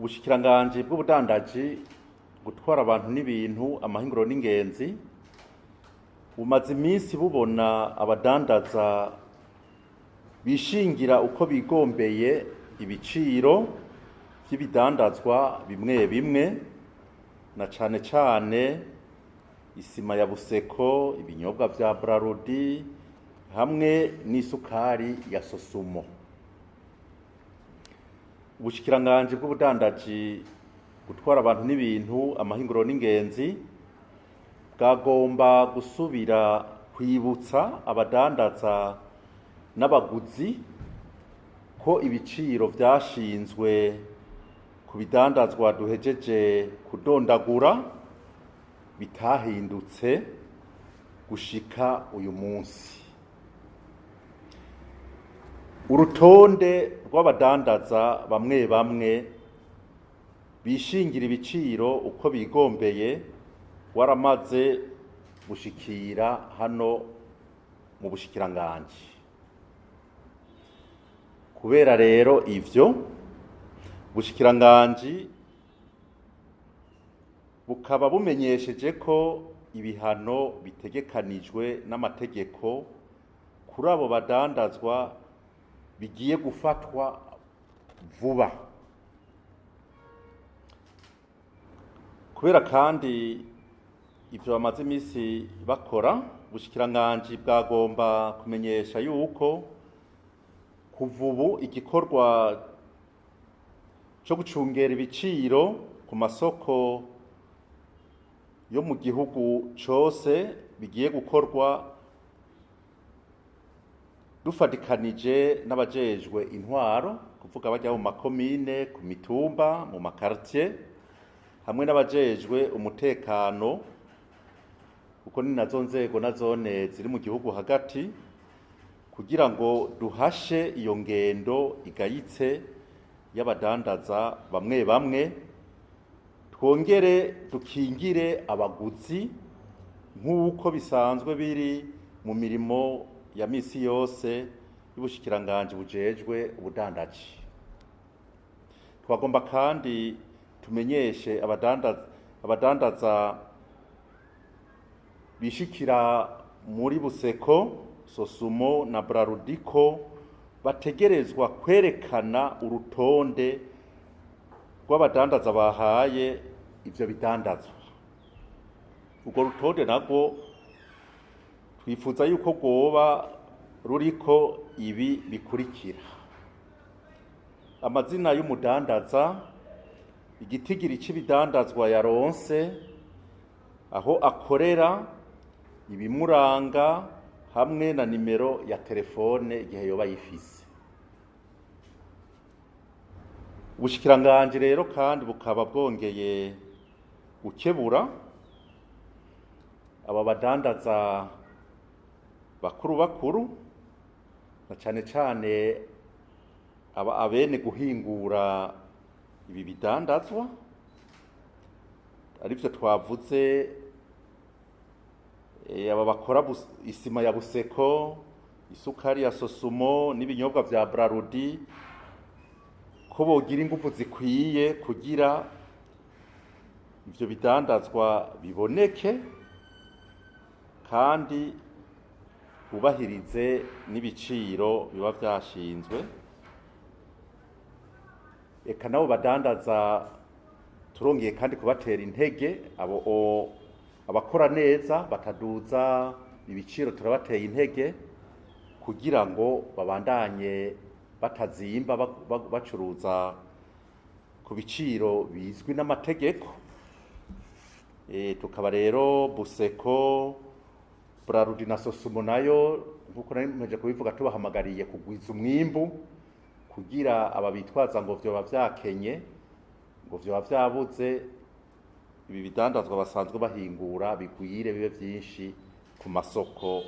Ubushikiranganji bw'ubudandaji gutwara abantu n'ibintu amahinguro n'ingenzi bumaze iminsi bubona abadandaza bishingira uko bigombeye ibiciro by'ibidandazwa bimwe bimwe na cane cane isima ya Buseko, ibinyobwa vya Brarudi hamwe n'isukari ya Sosumo. Ubushikiranganji bw'ubudandaji gutwara abantu n'ibintu amahinguro n'ingenzi bwagomba gusubira kwibutsa abadandaza n'abaguzi ko ibiciro vyashinzwe ku bidandazwa duhejeje kudondagura bitahindutse gushika uyu munsi. Urutonde rw'abadandaza bamwe bamwe bishingira ibiciro uko bigombeye waramaze gushikira hano mu bushikiranganji. Kubera rero ivyo bushikiranganji bukaba bumenyesheje ko ibihano bitegekanijwe n'amategeko kuri abo badandazwa bigiye gufatwa vuba. Kubera kandi ivyo bamaze imisi bakora, ubushikiranganji bwagomba kumenyesha yuko kuva ubu igikorwa co gucungera ibiciro ku masoko yo mu gihugu cose bigiye gukorwa dufadikanije n'abajejwe intwaro, kuvuga abajya mu makomine, ku mitumba, mu makartie, hamwe n'abajejwe umutekano, kuko ni nazo nzego na zone ziri mu gihugu hagati, kugira ngo duhashe iyo ngendo igayitse y'abadandaza bamwe bamwe, twongere dukingire abaguzi nk'uko bisanzwe biri mu mirimo ya misi yose y'ubushikiranganji bujejwe ubudandaji. Twagomba kandi tumenyeshe abadandaza bishikira muri Buseko, Sosumo na Brarudiko bategerezwa kwerekana urutonde rw'abadandaza bahaye ivyo bidandazwa. Urwo rutonde narwo twifuza yuko rwoba ruriko ibi bikurikira: amazina y'umudandaza, igitigiri c'ibidandazwa yaronse, aho akorera, ibimuranga hamwe na nimero ya telefone igihe yoba yifise. Ubushikiranganji rero kandi bukaba bwongeye gukebura aba badandaza bakuru na cane cane abene guhingura ibi bidandazwa, arivyo twavuze aba bakora isima ya Buseko, isukari ya Sosumo n'ibinyobwa vya Brarudi, ko bogira ingufu zikwiye kugira ivyo bidandazwa biboneke kandi bubahirize n'ibiciro biba vyashinzwe. Eka nabo badandaza turongeye kandi kubatera intege, abakora neza bataduza ibiciro, turabateye intege kugira ngo babandanye batazimba bacuruza ku biciro bizwi n'amategeko. Tukaba rero Buseko, Brarudi na Sosumo nayo nkuko nameje kubivuga tubahamagariye kugwiza umwimbu kugira ababitwaza ngo vyoba vyakenye, ngo vyoba vyabuze, ibi bidandazwa basanzwe bahingura bigwire bibe vyinshi ku masoko